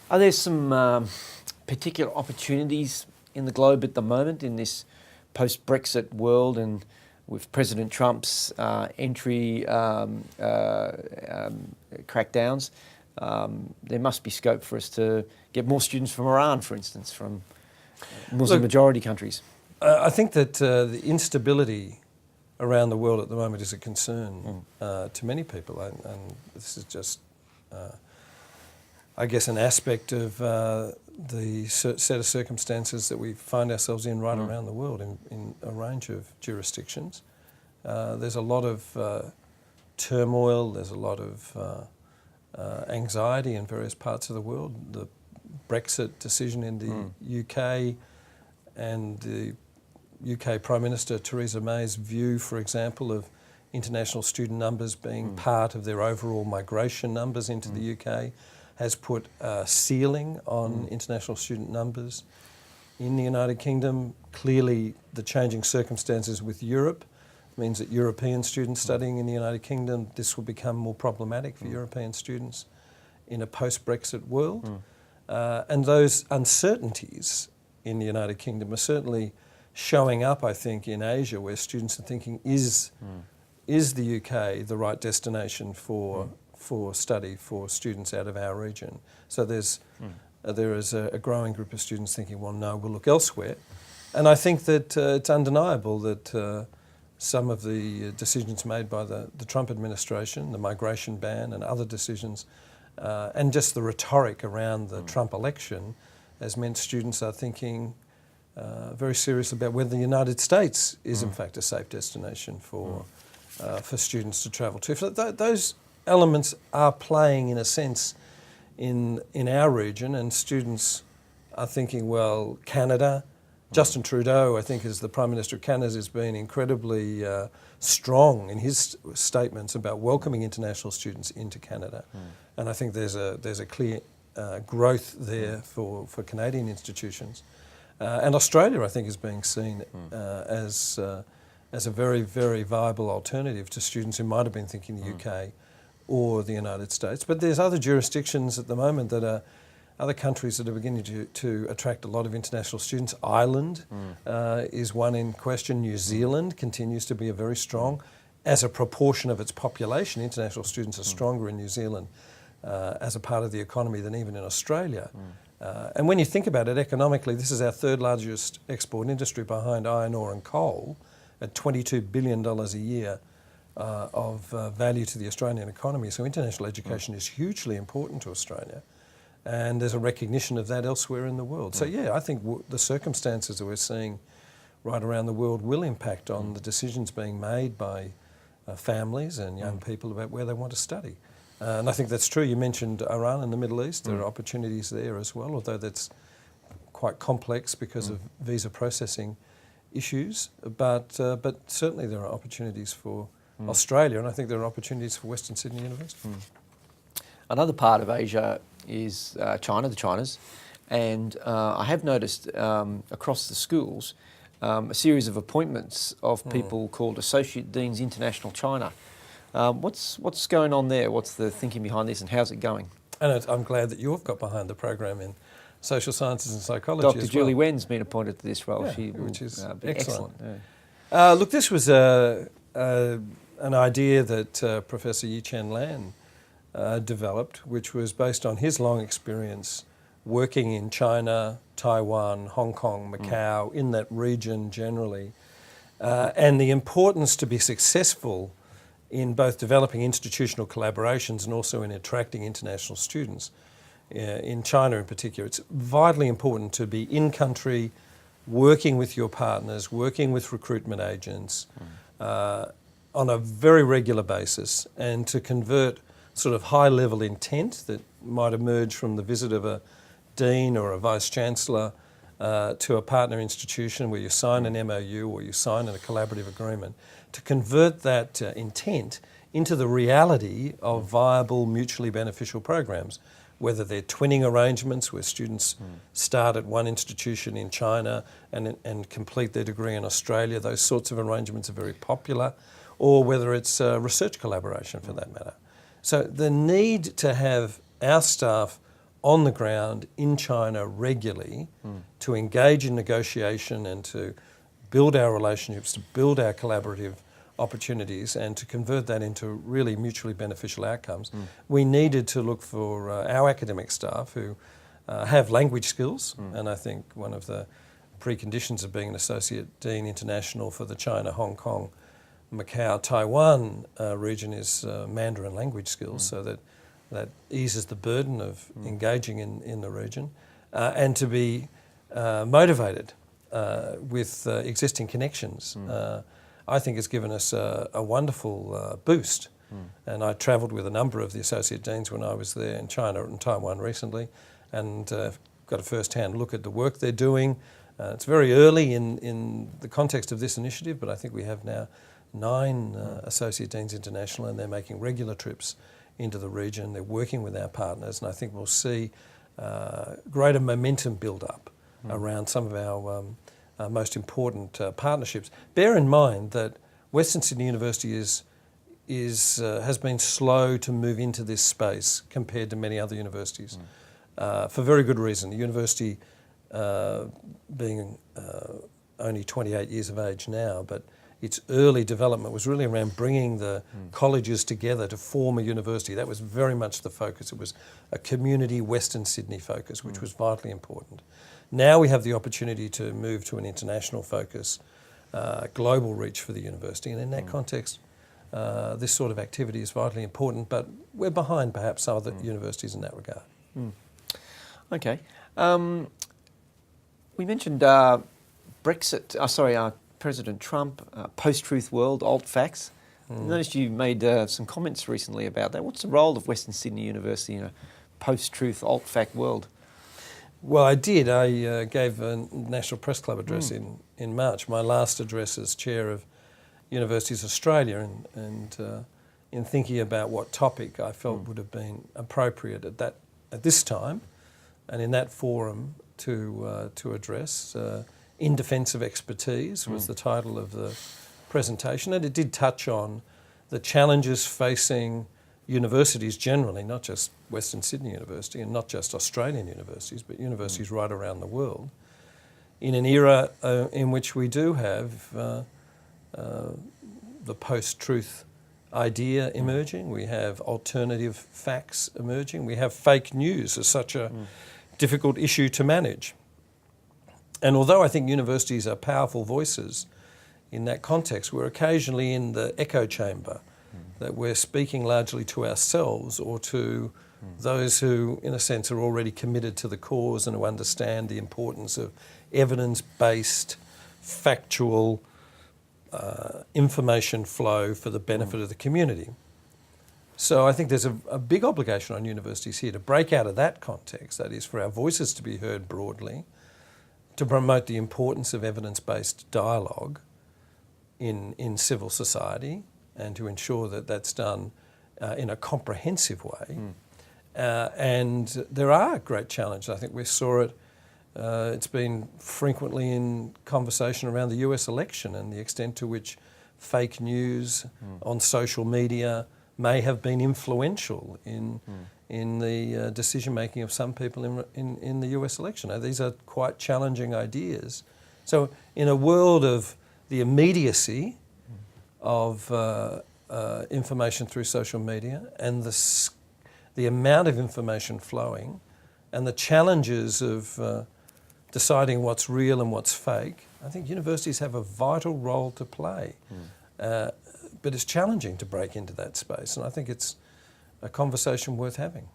Are there some particular opportunities in the globe at the moment in this post-Brexit world, and with President Trump's entry crackdowns? There must be scope for us to get more students from Iran, for instance, from Muslim majority countries. I think that the instability around the world at the moment is a concern to many people, and this is just, I guess, an aspect of the set of circumstances that we find ourselves in right around the world in a range of jurisdictions. There's a lot of turmoil, there's a lot of anxiety in various parts of the world. The Brexit decision in the UK and the UK Prime Minister Theresa May's view, for example, of international student numbers being part of their overall migration numbers into the UK, has put a ceiling on international student numbers. In the United Kingdom, clearly the changing circumstances with Europe means that European students studying in the United Kingdom, this will become more problematic for European students in a post-Brexit world. And those uncertainties in the United Kingdom are certainly showing up, I think, in Asia, where students are thinking, is the UK the right destination for study for students out of our region? So there is a growing group of students thinking, well, no, we'll look elsewhere. And I think that it's undeniable that some of the decisions made by the Trump administration, the migration ban and other decisions, and just the rhetoric around the Trump election has meant students are thinking very seriously about whether the United States is in fact a safe destination for students to travel to. So those elements are playing, in a sense, in our region, and students are thinking, well, Canada. Justin Trudeau, I think, as the Prime Minister of Canada, has been incredibly strong in his statements about welcoming international students into Canada. And I think there's a clear growth there for Canadian institutions. And Australia, I think, is being seen as a very, very viable alternative to students who might have been thinking the UK or the United States. But there's other jurisdictions at the moment that are other countries that are beginning to attract a lot of international students. Ireland is one in question. New Zealand continues to be a very strong, as a proportion of its population, international students are stronger in New Zealand as a part of the economy than even in Australia. And when you think about it economically, this is our third largest export industry behind iron ore and coal, at $22 billion a year of value to the Australian economy. So international education is hugely important to Australia. And there's a recognition of that elsewhere in the world. So yeah, I think the circumstances that we're seeing right around the world will impact on the decisions being made by families and young people about where they want to study. And I think that's true. You mentioned Iran and the Middle East. There are opportunities there as well, although that's quite complex because of visa processing issues. But certainly there are opportunities for Australia, and I think there are opportunities for Western Sydney University. Another part of Asia is China, the Chinas, and I have noticed across the schools a series of appointments of people called Associate Deans International China. What's going on there? What's the thinking behind this, and how's it going? And I'm glad that you've got behind the program in social sciences and psychology. Dr. Julie Wen's been appointed to this role, which is excellent. Look, this was an idea that Professor Yi-Chen Lan developed, which was based on his long experience working in China, Taiwan, Hong Kong, Macau, in that region generally, and the importance to be successful in both developing institutional collaborations and also in attracting international students. In China in particular, it's vitally important to be in country, working with your partners, working with recruitment agents on a very regular basis, and to convert sort of high-level intent that might emerge from the visit of a dean or a vice-chancellor to a partner institution where you sign an MOU or you sign a collaborative agreement, to convert that intent into the reality of viable, mutually beneficial programs, whether they're twinning arrangements where students start at one institution in China and complete their degree in Australia. Those sorts of arrangements are very popular, or whether it's research collaboration for that matter. So the need to have our staff on the ground in China regularly to engage in negotiation and to build our relationships, to build our collaborative opportunities and to convert that into really mutually beneficial outcomes. We needed to look for our academic staff who have language skills, and I think one of the preconditions of being an Associate Dean International for the China, Hong Kong, Macau, Taiwan region is Mandarin language skills, so that eases the burden of engaging in the region, and to be motivated with existing connections. I think has given us a wonderful boost. And I travelled with a number of the Associate Deans when I was there in China and Taiwan recently, and got a first-hand look at the work they're doing. It's very early in the context of this initiative, but I think we have now 9 Associate Deans International, and they're making regular trips into the region. They're working with our partners, and I think we'll see greater momentum build up around some of our most important partnerships. Bear in mind that Western Sydney University has been slow to move into this space compared to many other universities, for very good reason. The university being only 28 years of age now, but its early development was really around bringing the colleges together to form a university. That was very much the focus. It was a community Western Sydney focus, which was vitally important. Now we have the opportunity to move to an international focus, global reach for the university, and in that context, this sort of activity is vitally important, but we're behind perhaps other universities in that regard. Okay. We mentioned Brexit, President Trump, post-truth world, alt-facts. I noticed you made some comments recently about that. What's the role of Western Sydney University in a post-truth, alt-fact world? Well, I did. I gave a National Press Club address in March, my last address as chair of Universities Australia, and in thinking about what topic I felt would have been appropriate at this time and in that forum to address. In Defence of Expertise was the title of the presentation, and it did touch on the challenges facing universities generally, not just Western Sydney University and not just Australian universities, but universities right around the world, in an era in which we do have the post-truth idea emerging, we have alternative facts emerging, we have fake news as such a difficult issue to manage. And although I think universities are powerful voices in that context, we're occasionally in the echo chamber, that we're speaking largely to ourselves or to those who, in a sense, are already committed to the cause and who understand the importance of evidence-based, factual information flow for the benefit of the community. So I think there's a big obligation on universities here to break out of that context, that is, for our voices to be heard broadly, to promote the importance of evidence-based dialogue in civil society, and to ensure that that's done in a comprehensive way. And there are great challenges. I think we saw it, it's been frequently in conversation around the US election and the extent to which fake news on social media may have been influential in the decision-making of some people in the US election. Now, these are quite challenging ideas. So in a world of the immediacy of information through social media and the amount of information flowing and the challenges of deciding what's real and what's fake, I think universities have a vital role to play. But it's challenging to break into that space, and I think it's a conversation worth having.